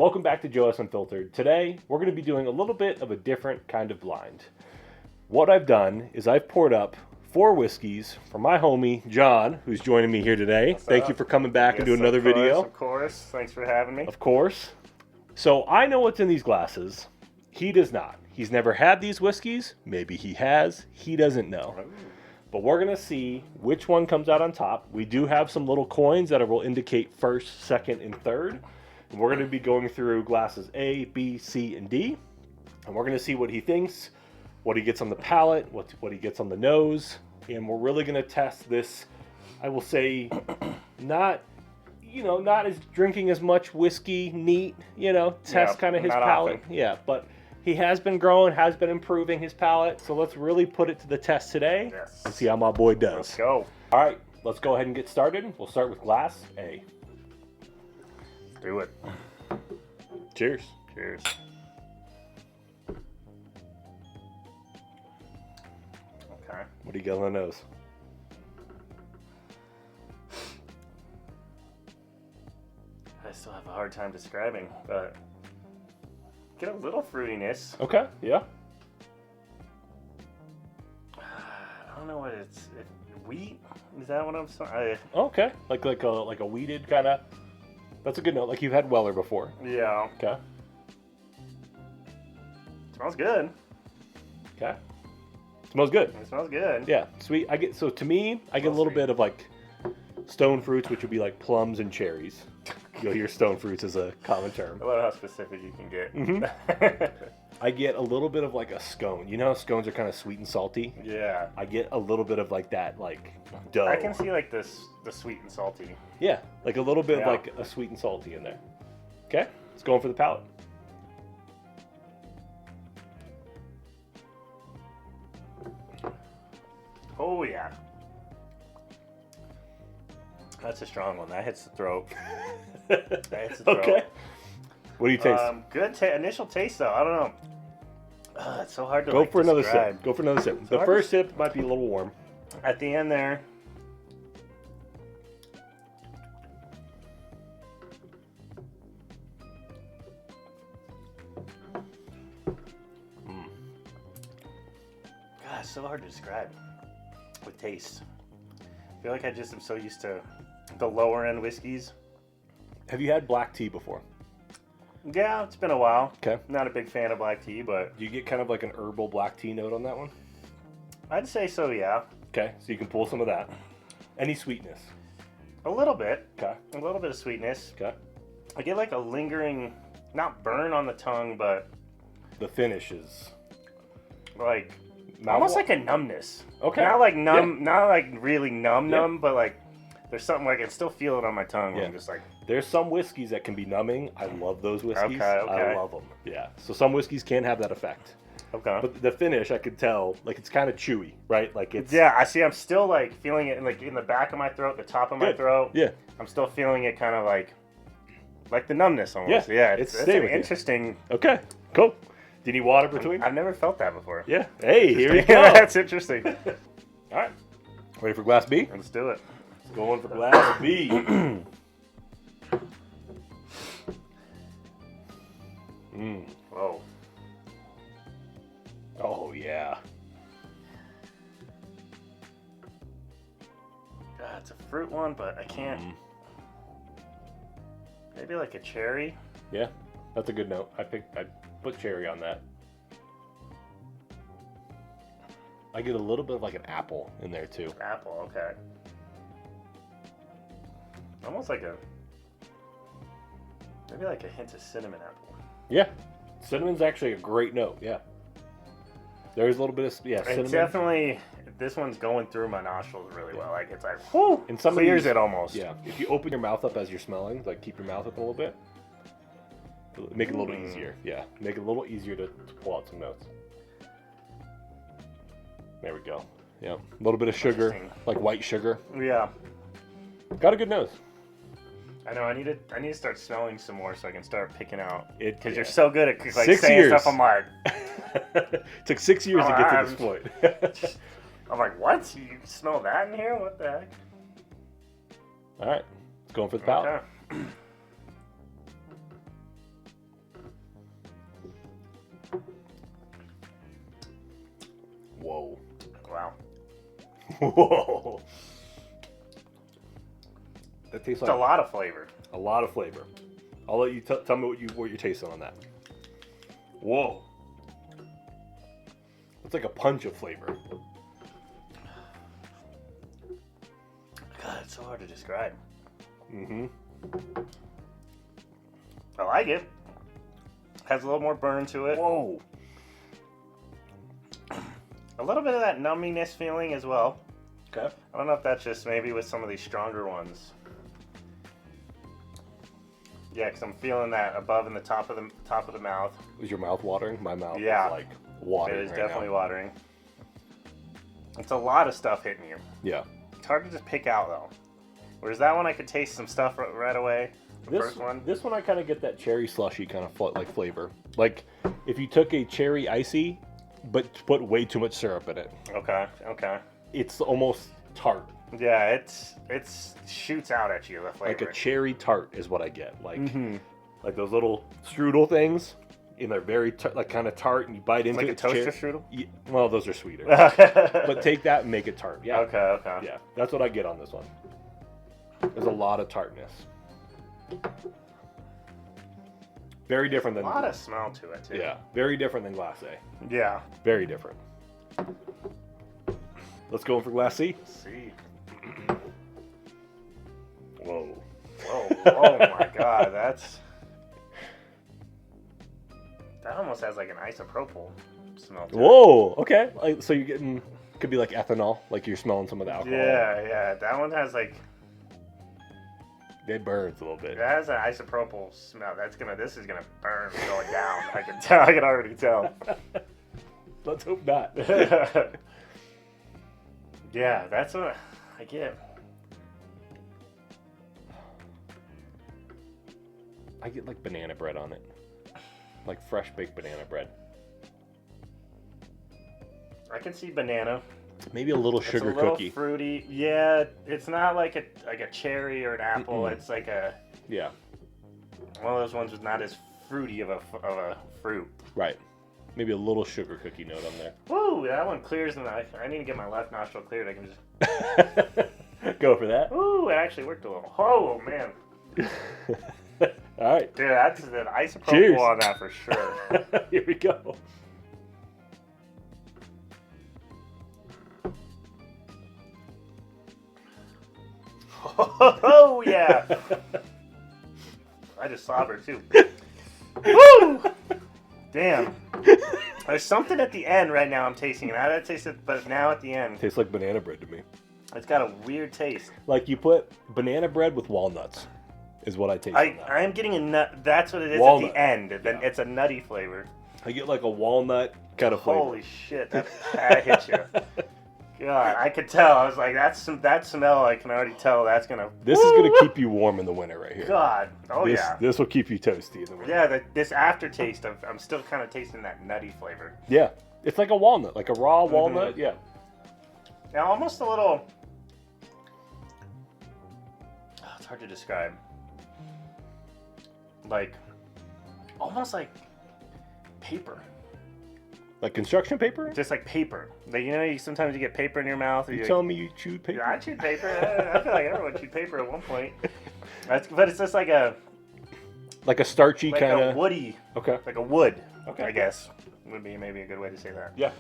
Welcome back to Joe S. Unfiltered. Today, we're going to be doing a little bit of a different kind of blind. What I've done is I've poured up 4 whiskeys for my homie, John, who's joining me here today. Thank you for coming back and doing another video. Of course. Thanks for having me. Of course. So I know what's in these glasses. He does not. He's never had these whiskeys. Maybe he has. He doesn't know. But we're going to see which one comes out on top. We do have some little coins that will indicate first, second, and third. And we're going to be going through glasses A, B, C, and D. And we're going to see what he thinks, what he gets on the palate, what he gets on the nose. And we're really going to test this, I will say, not as drinking as much whiskey, neat, test kind of his palate. Often. Yeah, but he has been growing, has been improving his palate. So let's really put it to the test today and see how my boy does. Let's go. All right, let's go ahead and get started. We'll start with glass A. Do it. Cheers. Cheers. Okay. What do you got on the nose? I still have a hard time describing, but get a little fruitiness. Okay. Yeah. I don't know what it's. Wheat? Is that what I'm saying? Okay. Like a weeded kind of. That's a good note. Like you've had Weller before. Yeah. Okay. Smells good. Okay. Smells good. It smells good. Yeah. Sweet. I get a little bit of like stone fruits, which would be like plums and cherries. You'll hear stone fruits as a common term. I love how specific you can get. Mm-hmm. I get a little bit of like a scone. You know how scones are kind of sweet and salty? Yeah. I get a little bit of like that, like dough. I can see like the sweet and salty. Yeah, like a little bit of like a sweet and salty in there. Okay, let's go in for the palate. Oh yeah. That's a strong one. That hits the throat. That hits the throat. Okay. What do you taste? Good initial taste though. I don't know. It's so hard to go for another describe. sip. Go for another sip. So the first sip might be a little warm. At the end there. God, it's so hard to describe with taste. I feel like I just am so used to the lower end whiskeys. Have you had black tea before? Yeah, it's been a while. Okay. Not a big fan of black tea, but... Do you get kind of like an herbal black tea note on that one? I'd say so, yeah. Okay, so you can pull some of that. Any sweetness? A little bit. Okay. A little bit of sweetness. Okay. I get like a lingering, not burn on the tongue, but... The finish is... Like... Almost like a numbness. Okay. Not like numb, not like really numb, but like... There's something like I can still feel it on my tongue. Yeah. I'm just like... There's some whiskeys that can be numbing. I love those whiskeys. Okay. I love them. Yeah. So some whiskeys can have that effect. Okay. But the finish, I could tell, like it's kind of chewy, right? Like it's... Yeah, I see. I'm still like feeling it in the back of my throat, the top of my throat. Yeah. I'm still feeling it kind of like the numbness almost. Yeah. It's an interesting... Okay. Cool. Do you need water between? I've never felt that before. Yeah. Hey, here we go. That's interesting. All right. Ready for glass B? Let's do it. Going for glass B. Whoa. Oh, yeah. God, it's a fruit one, but I can't. Maybe like a cherry. Yeah, that's a good note. I put cherry on that. I get a little bit of like an apple in there too. Apple, okay. Almost like maybe like a hint of cinnamon apple. Yeah, cinnamon's actually a great note. Yeah, there's a little bit of cinnamon. It's definitely, this one's going through my nostrils really well. Like it's like, whoo, and some clears it almost. Yeah, if you open your mouth up as you're smelling, like keep your mouth up a little bit, make it a little easier. Yeah, make it a little easier to pull out some notes. There we go. Yeah, a little bit of sugar, like white sugar. Yeah. Got a good nose. I know. I need to start smelling some more so I can start picking out it. Because you're so good at like 6 saying years. stuff. I'm like, it took 6 years to get to this point. I'm like, what? You smell that in here? What the heck? All right, going for the palate. Okay. Whoa. That tastes It's like a lot of flavor. a lot of flavor. I'll let you tell me what you're tasting on that. Whoa. It's like a punch of flavor. God, it's so hard to describe. Mm-hmm. I like it. Has a little more burn to it. Whoa. A little bit of that numminess feeling as well. Okay. I don't know if that's just maybe with some of these stronger ones. Yeah, because I'm feeling that above in the top of the mouth. Is your mouth watering? My mouth Yeah. is like watering. It is right definitely now. watering. It's a lot of stuff hitting you. Yeah. It's hard to just pick out though. Whereas that one I could taste some stuff right away. The first one. This one I kind of get that cherry slushy kind of like flavor. Like if you took a cherry icy, but put way too much syrup in it. Okay. Okay. It's almost tart. Yeah, it's shoots out at you the flavor. Like a cherry tart is what I get. Like Mm-hmm. like those little strudel things, and they're very like kind of tart, and you bite into Like it. a toaster strudel. Yeah, well, those are sweeter. But But take that and make it tart. Yeah. Okay. Okay. Yeah, that's what I get on this one. There's a lot of tartness. Very different A than lot of smell to it too. yeah, very different than Glace. Yeah. Very different. Let's go in for Glace. Let's see. Whoa. Whoa. Oh my God. That almost has like an isopropyl smell to it. Whoa. Okay. Like, so you're getting could be like ethanol, like you're smelling some of the alcohol. Yeah. Yeah. That one has like. It burns a little bit. It has an isopropyl smell. This is gonna burn going down. I can tell. I can already tell. Let's hope not. Yeah, that's what I get. I get like banana bread on it. Like fresh baked banana bread. I can see banana. Maybe a little sugar It's a little cookie. fruity. Yeah, it's not like a cherry or an apple. Mm-mm. It's like a Yeah. one of those ones with not as fruity of a fruit. Right. Maybe a little sugar cookie note on there. Woo, that one clears the knife. I need to get my left nostril cleared. I can just. Go for that. Ooh, it actually worked a little. Oh man, All right. dude, that's an isopropyl Cheers. on that for sure. Here we go. Oh yeah. I just slobbered too. Woo! Damn. There's something at the end right now I'm tasting. I had tasted, but now at the end, Tastes like banana bread to me. it's got a weird taste. Like you put banana bread with walnuts, is what I taste. on that. I'm getting a nut. That's what it is Walnut. at the end. Then Yeah. it's a nutty flavor. I get like a walnut kind of flavor. Holy shit, that hit you. God, I could tell. I was like, that smell. I can already tell that's gonna. This is gonna keep you warm in the winter right here. God, oh this, yeah. This will keep you toasty in the winter. Yeah, this aftertaste, I'm still kind of tasting that nutty flavor. Yeah. It's like a walnut, like a raw walnut. Yeah. Now, almost a little. Oh, it's hard to describe. Like, almost like paper. Like construction paper? Just like paper. Like, sometimes you get paper in your mouth. Or You you telling me you chewed paper? Yeah, I chewed paper. I feel like everyone chewed paper at one point. But it's just like a starchy like kind a of. woody, Okay. like a wood. Okay. I guess would be maybe a good way to say that. Yeah.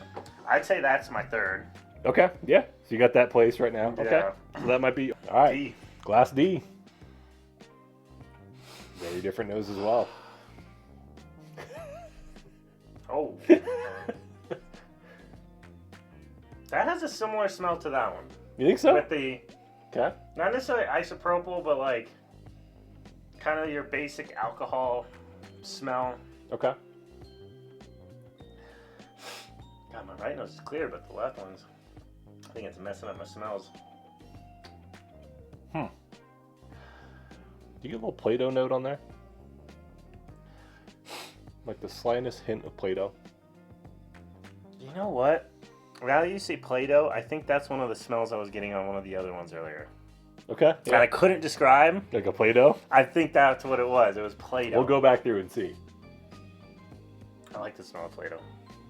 I'd say that's my third. Okay. Yeah. So you got that place right now. Okay. Yeah. So that might be all right. D. Glass D. Very different nose as well. Oh. That has a similar smell to that one. You think so? With the, Okay. not necessarily isopropyl, but like kind of your basic alcohol smell. Okay. God, my right nose is clear, but the left one's, I think it's messing up my smells. Do you get a little Play-Doh note on there? Like the slightest hint of Play-Doh. You know what? Now that you say Play-Doh, I think that's one of the smells I was getting on one of the other ones earlier. Okay. And I couldn't describe. Like a Play-Doh? I think that's what it was. It was Play-Doh. We'll go back through and see. I like the smell of Play-Doh.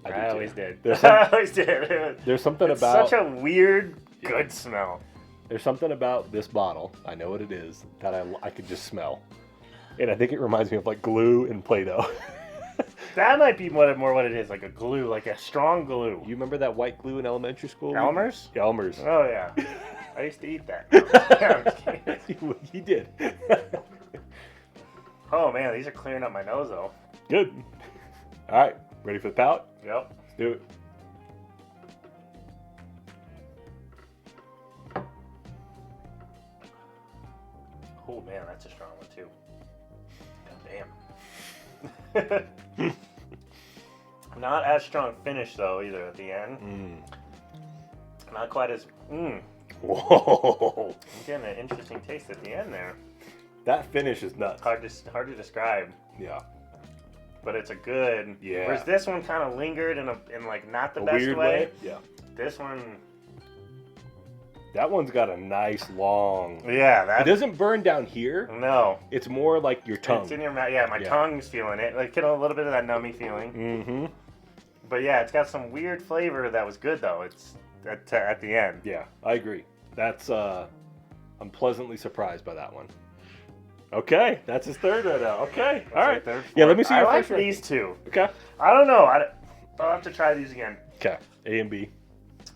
I do I too. always did. There's I always did. There's something It's about such a weird good smell. There's something about this bottle, I know what it is, that I could just smell. And I think it reminds me of like glue and Play-Doh. That might be what it is, like a glue, like a strong glue. You remember that white glue in elementary school? Elmer's? Elmer's. Oh, yeah. I used to eat that. You did. Oh, man, these are clearing up my nose, though. Good. All right, ready for the palate? Yep. Let's do it. Oh, man, that's a strong one, too. God damn. Not as strong finish, though, either at the end. Not quite as... Whoa. I'm getting an interesting taste at the end there. That finish is nuts. Hard to describe. Yeah. But it's a good... Yeah. Whereas this one kind of lingered in like not the best weird way. Yeah. This one... That one's got a nice long... Yeah, that... It doesn't burn down here. No. It's more like your tongue. It's in your mouth. Yeah, my tongue's feeling it. Like, get a little bit of that nummy feeling. Mm-hmm. But yeah, it's got some weird flavor that was good, though. It's at the end. Yeah, I agree. That's... I'm pleasantly surprised by that one. Okay, that's his third right now. Okay, all right. Yeah, let me see your I like first these two. Okay. I don't know. I'll have to try these again. Okay, A and B.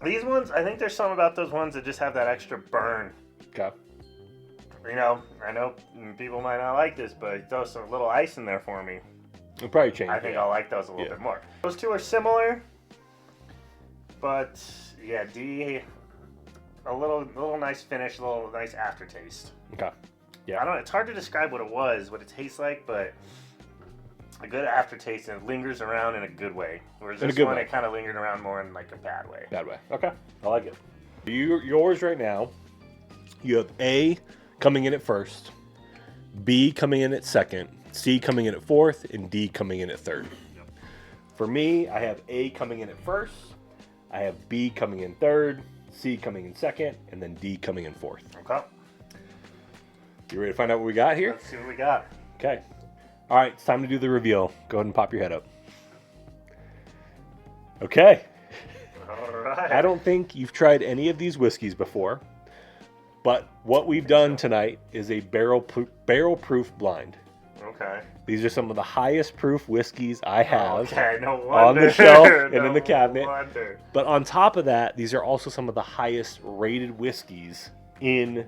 These ones, I think there's something about those ones that just have that extra burn. Okay. You know, I know people might not like this, but throw some little ice in there for me. It'll probably change. I think I'll like those a little bit more. Those two are similar, but yeah, D, a little nice finish, a little nice aftertaste. Okay. Yeah. I don't. It's hard to describe what it tastes like, but a good aftertaste and it lingers around in a good way. Whereas this one, it kind of lingered around more in like a bad way. Bad way. Okay. I like it. Yours right now, you have A coming in at first, B coming in at second, C coming in at fourth, and D coming in at third. Yep. For me, I have A coming in at first, I have B coming in third, C coming in second, and then D coming in fourth. Okay. You ready to find out what we got here? Let's see what we got. Okay. All right, it's time to do the reveal. Go ahead and pop your head up. Okay. All right. I don't think you've tried any of these whiskeys before, but what we've done tonight is a barrel-proof blind. Okay. These are some of the highest proof whiskeys I have okay, no wonder. on the shelf and in the cabinet. Wonder. But on top of that, these are also some of the highest rated whiskeys in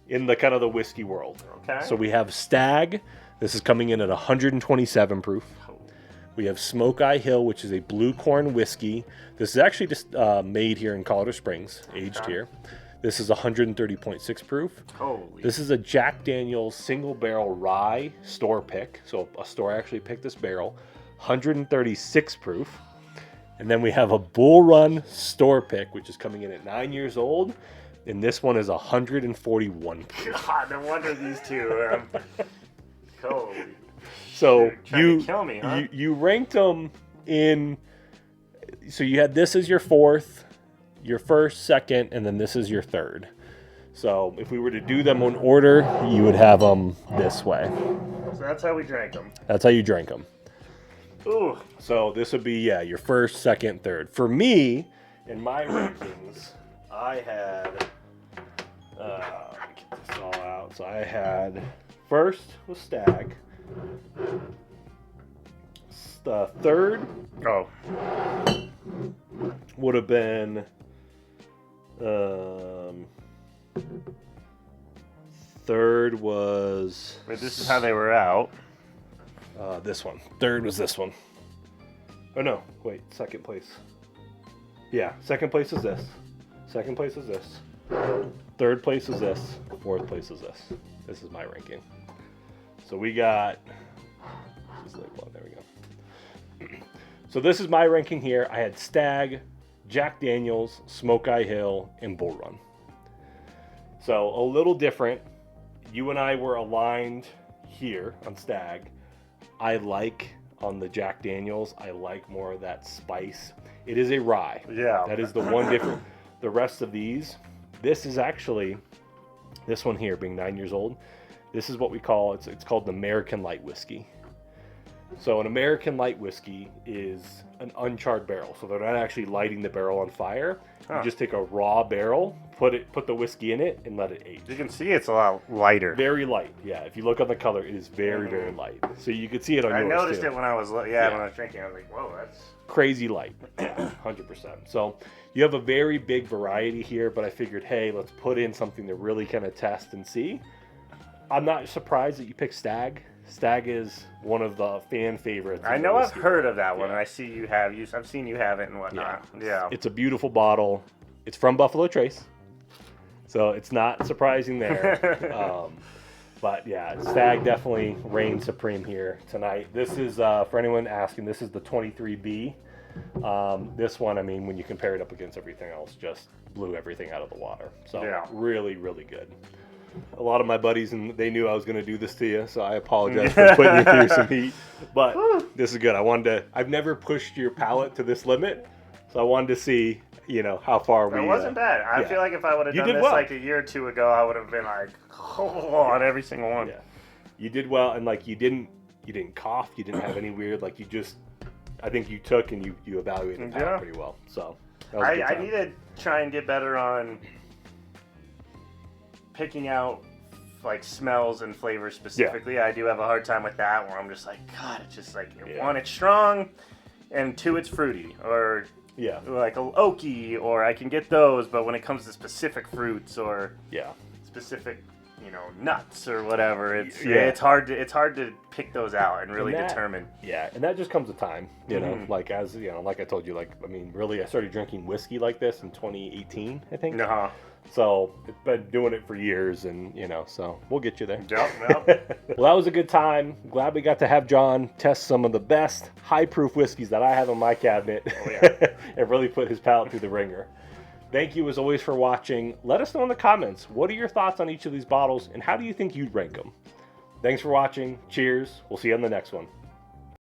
the kind of the whiskey world. Okay. So we have Stag. This is coming in at 127 proof. We have Smoke Eye Hill, which is a blue corn whiskey. This is actually just made here in Colorado Springs, aged here. This is 130.6 proof. Holy. This is a Jack Daniel's single barrel rye store pick. So a store actually picked this barrel. 136 proof. And then we have a Bull Run store pick, which is coming in at 9 years old. And this one is 141 proof. God, no wonder these two. Holy. So to kill me, huh? you ranked them in. So you had this as your fourth, your first, second, and then this is your third. So if we were to do them in order, you would have them this way. So that's how we drank them. That's how you drank them. Ooh. So this would be your first, second, third. For me, in my rankings, I had. Let me get this all out. So I had first was Stag. The third would have been third was Wait, this is how they were out. this one. Third was this one. Oh no, wait, second place. Yeah, second place is this. Second place is this. Third place is this. Fourth place is this. This is my ranking. So we got there we go. So this is my ranking here. I had Stag, Jack Daniel's, Smoke Eye Hill, and Bull Run. So a little different. You and I were aligned here on Stag. I like on the Jack Daniel's, I like more of that spice. It is a rye. Yeah. That is the one different. The rest of these, this is actually, this one here being 9 years old, this is what we call, it's called the American Light Whiskey. So an American light whiskey is an uncharred barrel. So they're not actually lighting the barrel on fire. Huh. You just take a raw barrel, put the whiskey in it, and let it age. You can see it's a lot lighter. Very light, yeah. If you look on the color, it is very, very light. So you could see it on yours, I noticed too. it when I was when I was drinking. I was like, whoa, that's Crazy light, yeah, 100%. So you have a very big variety here, but I figured, hey, let's put in something to really kind of test and see. I'm not surprised that you picked Stag. Stag is one of the fan favorites. I know I've heard of that one. And I see you have. I've seen you have it and whatnot. Yeah. It's a beautiful bottle. It's from Buffalo Trace, so it's not surprising there. But yeah, Stag definitely reigns supreme here tonight. This is, for anyone asking, this is the 23B. This one, I mean, when you compare it up against everything else, just blew everything out of the water. So yeah. Really, really good. A lot of my buddies, and they knew I was going to do this to you, so I apologize for putting you through some heat. But this is good. I've never pushed your palate to this limit, so I wanted to see, how far we. It wasn't bad. I feel like if I would have done this like a year or two ago, I would have been like, on every single one. Yeah, you did well, and like you didn't cough, you didn't have any weird, like I think you took and you evaluated the palate pretty well. So I need to try and get better on picking out like smells and flavors specifically. Yeah. I do have a hard time with that, where I'm just like, God, it's just like one, it's strong, and two, it's fruity, or like a oaky, or I can get those, but when it comes to specific fruits or specific nuts or whatever, it's hard to pick those out and really determine. Yeah, and that just comes with time, like like I told you, like I mean, really, I started drinking whiskey like this in 2018, I think. So it's been doing it for years, and so we'll get you there. Yep. Well, that was a good time. Glad we got to have John test some of the best high-proof whiskeys that I have in my cabinet, and really put his palate through the ringer. Thank you as always for watching. Let us know in the comments, what are your thoughts on each of these bottles, and how do you think you'd rank them? Thanks for watching. Cheers. We'll see you on the next one.